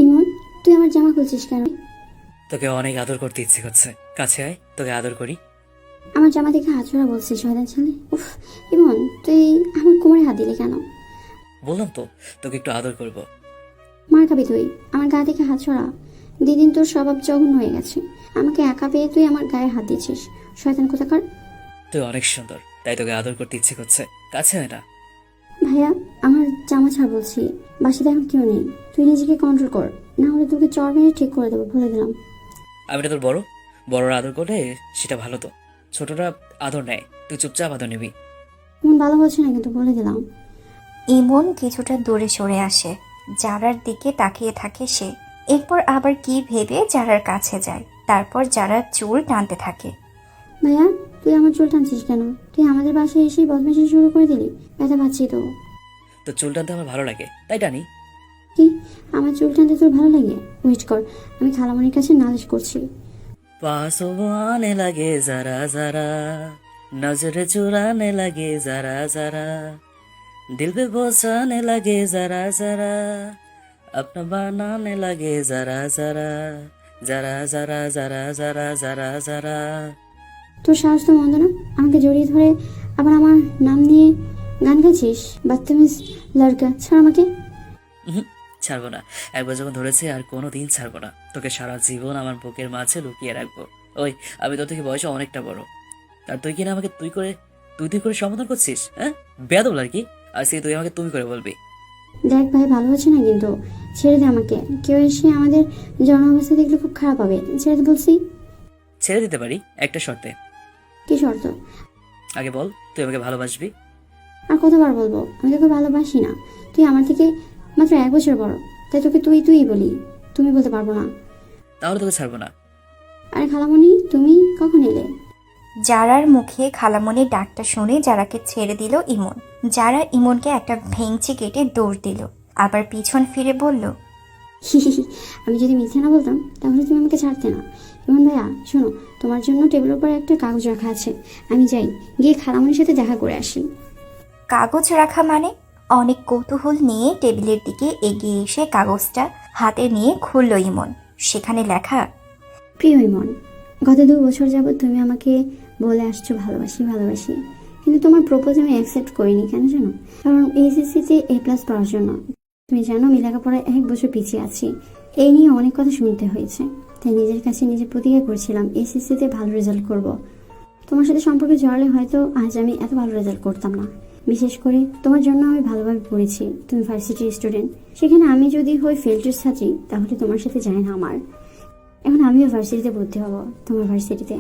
ইমন, তুই আমার জামা খুলছিস কেন? তোকে অনেক আদর করতে ইচ্ছে করছে, কাছে আয় তোকে আদর করি। আমার জামা দেখে হাত ছড়া বলছিস শয়তান ছেলে। উফ, ইমন তুই আমার কোমরে হাত দিলি কেন? বললাম তো তোকে একটু আদর করব। মার খাবি তুই? আমার গা দেখে হাত ছড়া। দিদিন তোর স্বভাব জঘন্য হয়ে গেছে। আমাকে একা পেয়ে তুই আমার গায়ে হাত দিচ্ছিস, শয়তান কোথাকার। তুই অনেক সুন্দর, তাই তোকে আদর করতে ইচ্ছে করছে, কাছে আয় না। ভাইয়া, আমার জামা ছাড় বলছি। বাসাতে এখন কেউ নেই, তুই নিজেকে কন্ট্রোল কর, না হলে তোকে চর মেরে ঠিক করে দেবো, বলে দিলাম। আমি তো তোর বড়, বড়রা আদর করলে সেটা ভালো, তো ছোটরা আদর নেয়, তুই চুপচাপ আদর নিবি। মন ভালো হচ্ছে না কিন্তু, বলে দিলাম। ইমন কিছুটা দূরে সরে আসে। জারার দিকে তাকিয়ে থাকে সে। এরপর আবার কি ভেবে জারার কাছে যায়। তারপর জারার চুল টানতে থাকে। ভাইয়া, তুই আমার চুল টানছিস কেন? তুই আমাদের বাসায় এসেই বদমাশি শুরু করে দিলি। ব্যথা পাচ্ছি তো। তো চুল টানতে আমার ভালো লাগে তাই টানি। কি? আমার চুল টানতে তোর ভালো লাগে? ওয়েট কর, আমি খালামণির কাছে নালিশ করছি। पास वो आने लगे जरा जरा, नजर चुराने लगे जरा जरा, दिल पे बसाने लगे जरा जरा, अपना बनाने लगे जरा जरा, जरा जरा जरा जरा जरा जरा। তোর সাহস তো মন্দ না, আমাকে জড়িয়ে ধরে আবার আমার নাম নিয়ে গান গাইছিস। বাদতমিজ লড়কা, ছাড় আমাকে। উহুম, ছাড়বো না। একবার যখন ধরেছে আর কোনোদিন ছাড়বো না। তোকে সারা জীবন আমার বুকের মাঝে লুকিয়ে রাখবো। ওই, আমি তোর থেকে বয়সে অনেকটা বড়, আর তুই কিনা আমাকে তুই করে সম্বোধন করছিস? হ্যাঁ, বেয়াদব আর কি। আর সে তুই আমাকে তুমি করে বলবি? দেখ ভাই, ভালো হচ্ছে না কিন্তু, ছেড়ে দে আমাকে। কেউ এসে আমাদের জন অবস্থা দেখলে খুব খারাপ হবে, ছেড়ে দে বলছি। ছেড়ে দিতে পারি একটা শর্তে। কি শর্ত? আগে বল তুই আমাকে ভালোবাসবি? আর কতবার বলবো আমি তোকে ভালোবাসি না? তুই আমার থেকে মাত্র 1 বছর বড়, তাই তোকে তুই তুই বলি, তুমি বলতে পারবো না। তাহলে তোকে ছাড়বো না। আরে খালামণি, তুমি কখন এলে? জারার মুখে খালামণির ডাকটা শুনে জারাকে ছেড়ে দিল ইমন। জারা ইমনকে একটা ভেঙচি কেটে দৌড় দিল। আবার পিছন ফিরে বলল, আমি যদি মিথ্যা না বলতাম তাহলে তুমি আমাকে ছাড়তে না। ইমন ভাইয়া শোনো, তোমার জন্য টেবিলের উপর একটা কাগজ রাখা আছে, আমি যাই, গিয়ে খালামণির সাথে দেখা করে আসি। কাগজ রাখা মানে? অনেক কৌতূহল নিয়ে টেবিলের দিকে এগিয়ে এসে কাগজটা হাতে নিয়ে খুলল ইমন। সেখানে লেখা, প্রিয় ইমন, গত 2 বছর যাবৎ তুমি আমাকে বলে আসছো ভালোবাসি ভালোবাসি, কিন্তু তোমার প্রপোজ আমি অ্যাকসেপ্ট করিনি। কেন জানো? কারণ এইচএসসিতে A+ পাওয়ার জন্য। তুমি জানো আমি লেখাপড়ায় 1 বছর পিছিয়ে আছি, এই নিয়ে অনেক কথা শুনতে হয়েছে। তাই নিজের কাছে নিজে প্রতিজ্ঞা করেছিলাম এইচএসসিতে ভালো রেজাল্ট করব। তোমার সাথে সম্পর্কে জড়ালে হয়তো আজ আমি এত ভালো রেজাল্ট করতাম না। বিশেষ করে তোমার জন্য আমি ভালোভাবে পড়েছি, তুমি ভার্সিটির স্টুডেন্ট, সেখানে আমি যদি হই ফেল্টের ছাত্রী তাহলে তোমার সাথে যায় না আমার। এখন আমিও ভার্সিটিতে ভর্তি হব, তোমার ভার্সিটিতে।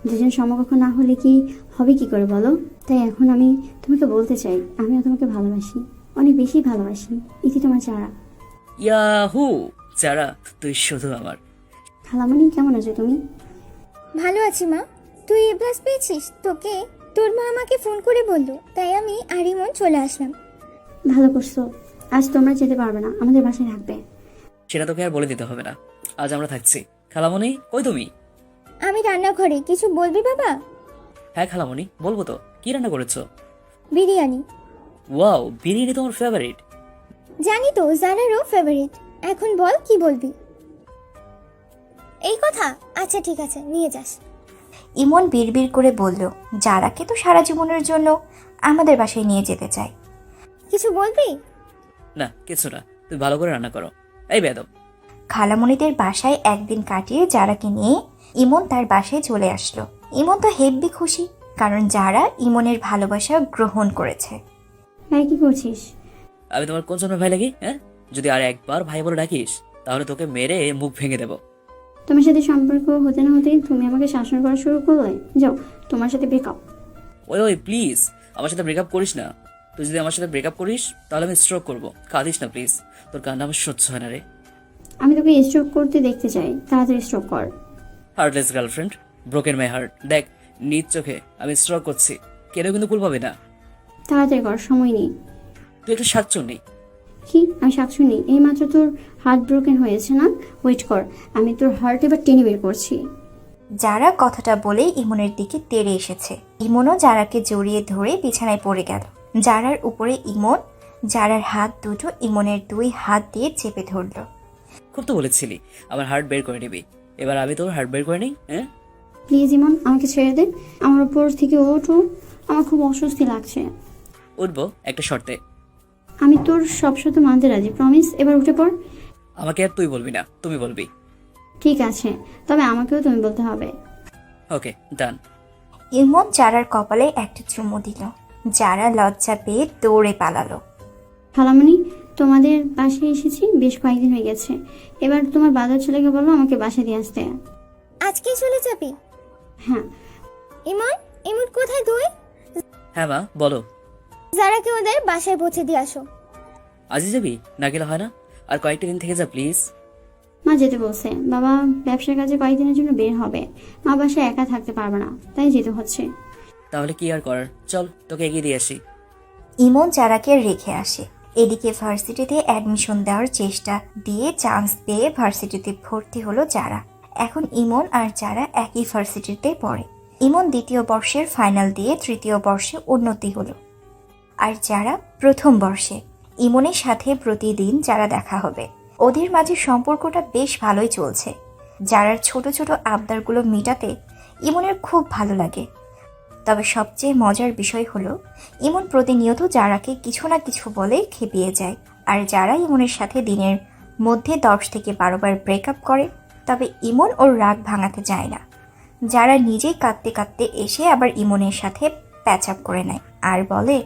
দুজন সমকক্ষ না হলে কি হবে কি করে বলো? তাই এখন আমি তোমাকে বলতে চাই, আমিও তোমাকে ভালোবাসি, অনেক বেশি ভালোবাসি। ইতি তোমার চারা। ইয়াহু, যারা তুই শুধু আমার। খালামণি, কেমন আছো তুমি? ভালো আছি মা। তুই A+ পেয়েছিস? তোকে তোর মা আমাকে ফোন করে বললো, তাই আমি আর ইমন চলে আসলাম। ভালো করছো। আজ তোমরা যেতে পারবে না, আমাদের বাসায় থাকবে। সেটা তোকে আর বলে দিতে হবে না, আজ আমরা থাকছি। খালামণি কই তুমি? আমি রান্নাঘরে, কিছু বলবি বাবা? হ্যাঁ খালামণি, বলবো তো। কি রান্না করেছো? বিরিয়ানি। ওয়াও, বিরিয়ানি তোমার ফেভারিট? জানি তো, জারারও ফেভারিট। এখন বল কি বলবি? এই কথা? আচ্ছা ঠিক আছে, নিয়ে যাস। ইমন বিড়বিড় করে বলল, জারাকে তো সারা জীবনের জন্য আমাদের বাসায় নিয়ে যেতে চাই। কিছু বলবি? না কিছু না, তুই ভালো করে রান্না করো। এই বেয়াদব। খালামণিদের বাসায় একদিন কাটিয়ে জারাকে নিয়ে ইমন তার বাসায় চলে আসলো। ইমন তো হেব্বি খুশি, কারণ জারা ইমনের ভালোবাসা গ্রহণ করেছে। ভাই কি করছিস? আমি তোমার কোন জন্য ভাই লাগি? হ্যাঁ, যদি আর একবার ভাই বলে ডাকিস তাহলে তোকে মেরে মুখ ভেঙে দেবো। তোমার সাথে সম্পর্ক হতে না হতেই তুমি আমাকে শাসন করা শুরু করলে। যাও, তোমার সাথে ব্রেকআপ। ওই ওই প্লিজ, আমার সাথে ব্রেকআপ করিস না। তুই যদি আমার সাথে ব্রেকআপ করিস তাহলে আমি স্ট্রোক করবো। কাঁদিস না প্লিজ, তোর কান্না আমার সহ্য হয় না রে। আমি তোকে স্ট্রোক করতে দেখতে চাই, তাড়াতাড়ি স্ট্রোক কর। Heartless girlfriend, broken my heart. দেখ নিজ চোখে আমি স্ট্রোক করছি, কেন কিন্তু কুল পাবে না। তাড়াতাড়ি কর, সময় নেই। তুই একটা সাতচন্নি। কি? আমি শাকসুনি? এই মাত্র তোর হার্ট ব্রোকেন হয়েছে না? ওয়েট কর, আমি তোর হার্ট এবার টেনে বের করছি। যারা কথাটা বলে ইমনের দিকে তেড়ে এসেছে। ইমনও জারাকে জড়িয়ে ধরে বিছানায় পড়ে গেল। জারার উপরে ইমন জারার হাত দুটো ইমনের 2 হাত দিয়ে চেপে ধরল। খুব তো বলেছিলি আমার হার্ট বের করে নিবি, এবার আমি তোর হার্ট বের করে নিই। হ্যাঁ, প্লিজ ইমন, আমাকে ছেড়ে দে। আমার উপর থেকে ওঠো, আমার খুব অস্বস্তি লাগছে। উঠবো একটা শর্তে। আমি তোর সব শর্ত মানতে রাজি, প্রমিস। এবার উঠে পড়। আমাকে আর তুই বলবি না, তুমি বলবি। ঠিক আছে, তবে আমাকেও তুমি বলতে হবে। ওকে, ডান। ইমন যারার কপালে একটা চুমু দিল। যারা লজ্জা পেয়ে দৌড়ে পালালো। খালামণি, তোমাদের বাসায় এসেছি বেশ কয়েকদিন হয়ে গেছে। এবার তোমার বাজার ছেলেকে বলো আমাকে বাসায় দিয়ে আসতে। আজকে চলে যাবি? হ্যাঁ। ইমন, ইমন কোথায় তুই? হ্যাঁ মা, বলো। যারাকে ওদের বাসায় পৌঁছে দিয়ে আসো। আজই যাবি? না গেলে হয় না? আর কয়েকটা দিন থেকে যা প্লিজ। মা যেতে বলছে, বাবা ব্যবসার কাজে কয়েকদিনের জন্য বের হবে। মা বাসায় একা থাকতে পারবে না, তাই যেতে হচ্ছে। তাহলে কি আর করার, চল তোকে এগিয়ে দিয়ে আসি। ইমন যারাকে রেখে আসে। এদিকে ভার্সিটিতে অ্যাডমিশন দেওয়ার চেষ্টা দিয়ে চান্স পেয়ে ভার্সিটিতে ভর্তি হলো যারা। এখন ইমন আর যারা একই ভার্সিটিতে পড়ে। ইমন দ্বিতীয় বর্ষের ফাইনাল দিয়ে তৃতীয় বর্ষে উন্নতি হলো, আর যারা প্রথম বর্ষে। ইমনের সাথে প্রতিদিন যারা দেখা হবে। ওদের মাঝে সম্পর্কটা বেশ ভালোই চলছে। যারার ছোট ছোট আবদারগুলো মেটাতে ইমনের খুব ভালো লাগে। তবে সবচেয়ে মজার বিষয় হলো ইমন প্রতিনিয়ত যারাকে কিছু না কিছু বলে খেপিয়ে যায়। আর যারা ইমনের সাথে দিনের মধ্যে 10 থেকে 12 বার ব্রেকআপ করে, তবে ইমন ওর রাগ ভাঙাতে যায় না। যারা নিজেই কাঁদতে কাঁদতে এসে আবার ইমনের সাথে প্যাচ আপ করে নেয় আর বলে,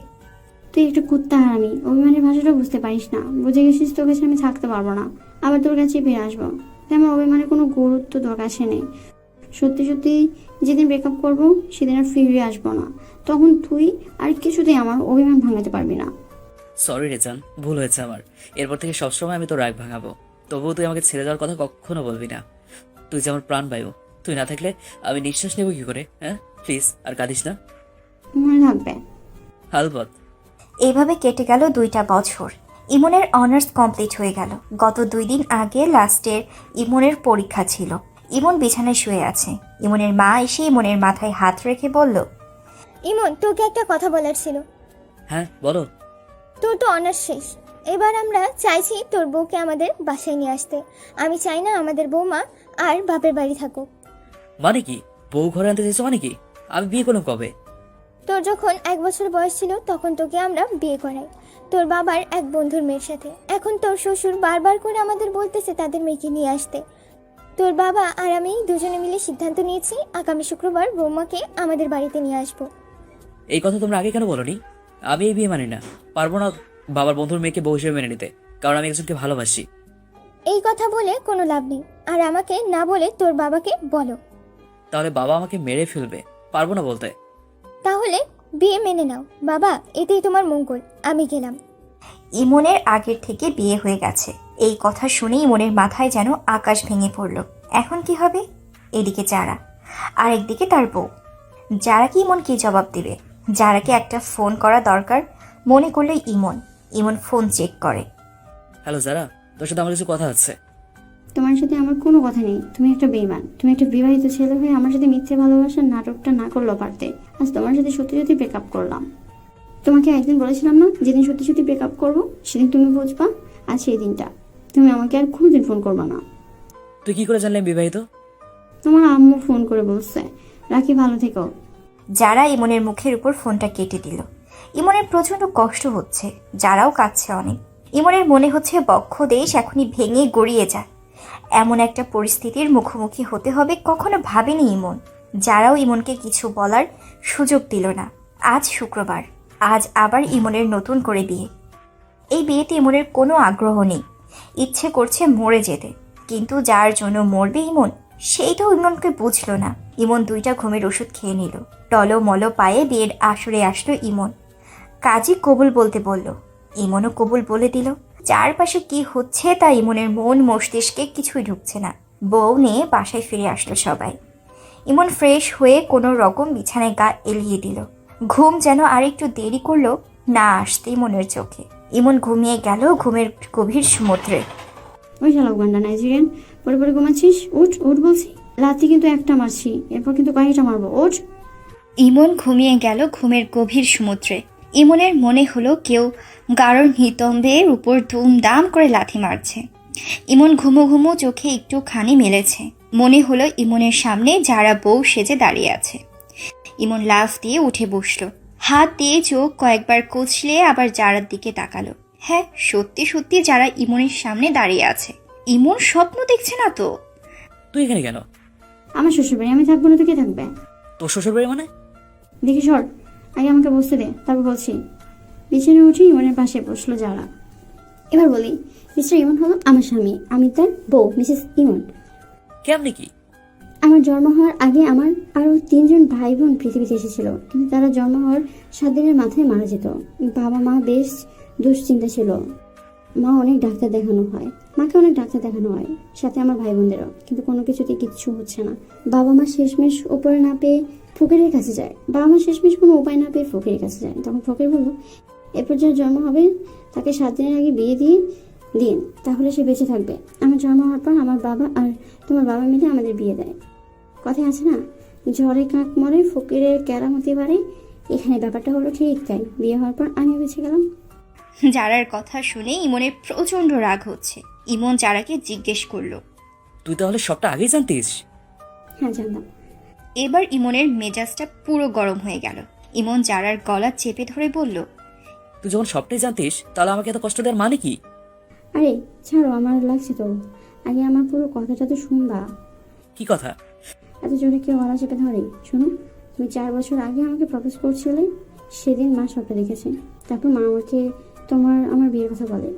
তুই একটু কুত্তা হারামি, অভিমানের ভাষাটা বুঝতে পারিস না। বুঝে গেছিস তোর কাছে আমি থাকতে পারবো না, আবার তোর কাছে ফিরে আসবো। তাই আমার অভিমানের কোনো গুরুত্ব তোর কাছে নেই। সত্যি সত্যি যেদিন ব্রেকআপ করবো সেদিন আর ফিরে আসবো না। তখন তুই আর কিছুতেই আমার অভিমান ভাঙাতে পারবি না। সরি রে জান, ভুল হয়েছে আমার। এরপর থেকে সবসময় আমি তোর রাগ ভাঙাবো। তবুও তুই আমাকে ছেড়ে যাওয়ার কথা কখনো বলবি না। তুই যে আমার প্রাণবায়ু, তুই না থাকলে আমি নিঃশ্বাস নেবো কি করে? হ্যাঁ, প্লিজ আর কাঁদিস না। মনে থাকবে। হালবত। এইভাবে কেটে গেল 2টা বছর। ইমনের অনার্স কমপ্লিট হয়ে গেল। গত 2 দিন আগে লাস্টের ইমনের পরীক্ষা ছিল। ইমন বিছানায় শুয়ে আছে। ইমনের মা এসে ইমনের মাথায় হাত রেখে বলল, ইমন, তোকে একটা কথা বলার ছিল। হ্যাঁ বলো। তোর তো অনার্স শেষ। এবার আমরা চাইছি তোর বউকে আমাদের বাসায় নিয়ে আসতে। আমি চাই না আমাদের বৌমা আর বাপের বাড়ি থাকুক। মানে কি? বউ ঘরে আনতে চাইছো মানে কি? আমি বিয়ে করলাম কবে? তোর যখন 1 বছর বয়স ছিল তখন তোকে আমরা বিয়ে করাই তোর বাবার এক বন্ধুর মেয়ের সাথে। এখন তোর শ্বশুর বারবার করে আমাদের বলতেছে তাদের মেয়েকে নিয়ে আসতে। তোর বাবা আর আমি দুজনে মিলে সিদ্ধান্ত নিয়েছি আগামী শুক্রবার বৌমাকে আমাদের বাড়িতে নিয়ে আসবো। এই কথা তোমরা আগে কেন বলোনি? আমি এই বিয়ে মানি না, পারবো না বাবার বন্ধুর মেয়েকে বউ হিসেবে মেনে নিতে, কারণ আমি একজনকে ভালোবাসি। এই কথা বলে কোনো লাভ নেই, আর আমাকে না বলে তোর বাবাকে বলো। তাহলে বাবা আমাকে মেরে ফেলবে, পারবো না বলতে। তাহলে বিয়ে মেনে নাও বাবা, এতেই তোমার মঙ্গল। আমি গেলাম। ইমনের আগের থেকে বিয়ে হয়ে গেছে। এই কথা শুনে ইমনের মাথায় যেন আকাশ ভেঙে পড়ল। এখন কি হবে? এদিকে যারা, আর একদিকে তার বউ। যারাকে ইমন কি জবাব দিবে? যারাকে একটা ফোন করা দরকার মনে করলে ইমন ফোন চেক করে। হ্যালো যারা, তোর সাথে আমার কিছু কথা আছে। তোমার সাথে আমার কোনো কথা নেই। তুমি একটা বেঈমান। তুমি একটা বিবাহিত ছেলে হয়ে আমার সাথে মিথ্যে ভালোবাসার নাটকটা না করলেও পারতে। আজ তোমার সাথে সত্যি সত্যি ব্রেকআপ করলাম। তোমাকে একদিন বলেছিলাম না, যেদিন সত্যি সত্যি ব্রেকআপ করবো সেদিন তুমি বুঝবা। আর সেই দিনটা তুমি আমাকে আর কোনোদিন ফোন করবা না। তুই কি করে জানলি আমি বিবাহিত? তোমার আম্মু ফোন করে বলছে। রাখি, ভালো থেকো। যারা ইমনের মুখের উপর ফোনটা কেটে দিল। ইমনের প্রচন্ড কষ্ট হচ্ছে, যারাও কাঁদছে অনেক। ইমনের মনে হচ্ছে বক্ষ দেশ এখনই ভেঙে গড়িয়ে যায়। এমন একটা পরিস্থিতির মুখোমুখি হতে হবে কখনো ভাবেনি ইমন। যারাও ইমনকে কিছু বলার সুযোগ দিল না। আজ শুক্রবার, আজ আবার ইমনের নতুন করে বিয়ে। এই বিয়েতে ইমনের কোনো আগ্রহ নেই, ইচ্ছে করছে মরে যেতে। কিন্তু যার জন্য মরবে ইমন, সেইটাও ইমনকে বুঝলো না। ইমন 2টা ঘুমের ওষুধ খেয়ে নিল। টলমল পায়ে বিয়ের আসরে আসলো ইমন। কাজী কবুল বলতে বলল, ইমনও কবুল বলে দিল। চারপাশে কি হচ্ছে তা ইমনের মন মস্তিষ্কে কিছুই ঢুকছে না। বউ নিয়ে বাসায় ফিরে আসলো সবাই। ইমন ফ্রেশ হয়ে কোনো রকম বিছানায় গা এলিয়ে দিল। ঘুম যেন আরেকটু দেরি করলো না আসতে ইমনের চোখে। ইমন ঘুমিয়ে গেল ঘুমের গভীর সমুদ্রে। ওই শালক গান্ডা নাইজেরিয়ান, পরে পরে ঘুমাচ্ছিস? উঠ উঠ বলছি। রাত্রি কিন্তু একটা মারছি, এরপর কিন্তু কয়েকটা মারবো। ওঠ। ইমন ঘুমিয়ে গেল ঘুমের গভীর সমুদ্রে। ইমনের মনে হলো কেউ গাঢ় নিতম্বের উপর ধুমধাম করে লাথি মারছে। ইমন ঘুমো ঘুমো চোখে একটুখানি মেলেছে। মনে হলো ইমনের সামনে যারা বউ সেজে দাঁড়িয়ে আছে। ইমন লাফ দিয়ে উঠে বসলো, হাত দিয়ে চোখ কয়েকবার কচলে আবার যারার দিকে তাকালো। হ্যাঁ, সত্যি সত্যি যারা ইমনের সামনে দাঁড়িয়ে আছে। ইমন স্বপ্ন দেখছে না তো? তুই এখানে কেন? আমার শ্বশুরবাড়ি, আমি থাকবো না তো কে থাকবে? তোর শ্বশুর বাড়ি মানে? দেখি সর, আগে আমাকে বসতে দে, তারপর বলছি। বিছানায় উঠে ইমনের পাশে বসলো যারা। এবার বলি, মিস্টার ইমন হলো আমার স্বামী, আমি তার বউ মিসেস ইমন। কেমনি কি? আমার জন্ম হওয়ার আগে আমার আরও 3জন ভাই বোন পৃথিবীতে এসেছিল, কিন্তু তারা জন্ম হওয়ার 7 দিনের মাথায় মারা যেত। বাবা মা বেশ দুশ্চিন্তা ছিল। মা অনেক ডাক্তার দেখানো হয়, মাকে অনেক ডাক্তার দেখানো হয়, সাথে আমার ভাই বোনদেরও, কিন্তু কোনো কিছুতে কিচ্ছু হচ্ছে না। বাবা মা শেষমেশ উপরে না পেয়ে ফকিরের কাছে যায়। বাবা মা শেষমেশ কোনো উপায় না পেয়ে ফকিরের কাছে যায়। তখন ফকির বললো, এরপর যার জন্ম হবে তাকে 7 দিনের আগে বিয়ে দিয়ে দিন, তাহলে সে বেঁচে থাকবে। আমার জন্ম হওয়ার পর আমার বাবা আর তোমার বাবা মিলে আমাদের বিয়ে দেয়। কথায় আছে না, ঝড়ে কাক মরে ফকিরের কেরামতি বাড়ে। এখানে ব্যাপারটা হলো ঠিক তাই। বিয়ে হওয়ার পর আমিও বেঁচে গেলাম। যারার কথা শুনে ইমনের প্রচন্ড রাগ হচ্ছে। ইমন যারাকে জিজ্ঞেস করলো, তুই তাহলে সবটা আগেই জানতিস? হ্যাঁ, জানতাম। এবার ইমনের মেজাজটা পুরো গরম হয়ে গেল। ইমন যারার গলা চেপে ধরে বলল, তুই যখন সবটাই জানতিস তাহলে আমাকে এত কষ্ট দেওয়ার মানে কি? আরে ছাড়ো, আমার লাগছে তো। আগে আমার পুরো কথাটা তো শুনবা। কি কথা? এত জোরে কেউ গলা চেপে ধরে? শোনো, তুমি 4 বছর আগে আমাকে প্রপোজ করছিলে, সেদিন মা স্বপ্নে দেখেছে। তারপর মা আমাকে আমার বিয়ের কথা বলে।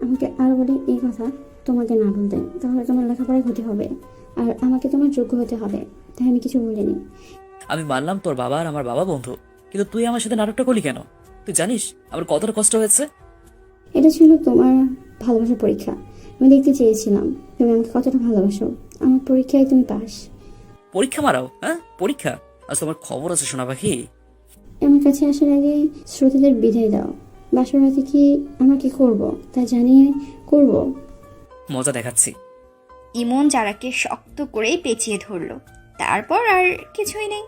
আমাকে আর বলে এই কথা তোমাকে না বলতে, তাহলে তোমার লেখাপড়ায় ক্ষতি হবে আর আমাকে তোমার যোগ্য হতে হবে। তাই আমি কিছু বলিনি। আমি মানলাম তোর বাবা আর আমার বাবা বন্ধু, কিন্তু তুই আমার সাথে নাটকটা করলি কেন? তুই জানিস আমার কতটা কষ্ট হয়েছে? এটা ছিল তোমার ভালোবাসার পরীক্ষা। আমি দেখতে চেয়েছিলাম তুমি আমাকে কতটা ভালোবাসো। আমার পরীক্ষায় তুমি পাস। পরীক্ষা মারাও? হ্যাঁ, পরীক্ষা? আজ তোমার খবর আছে সোনা পাখি। আমার কাছে আসার আগে শ্রোতাদের বিদায় দাও। বাসর রাতে কি আমরা কি করবো তা জানিয়ে করব। মজা দেখাচ্ছি। ইমন যারাকে শক্ত করেই পেঁচিয়ে ধরলো। তারপর আর কিছুই নেই।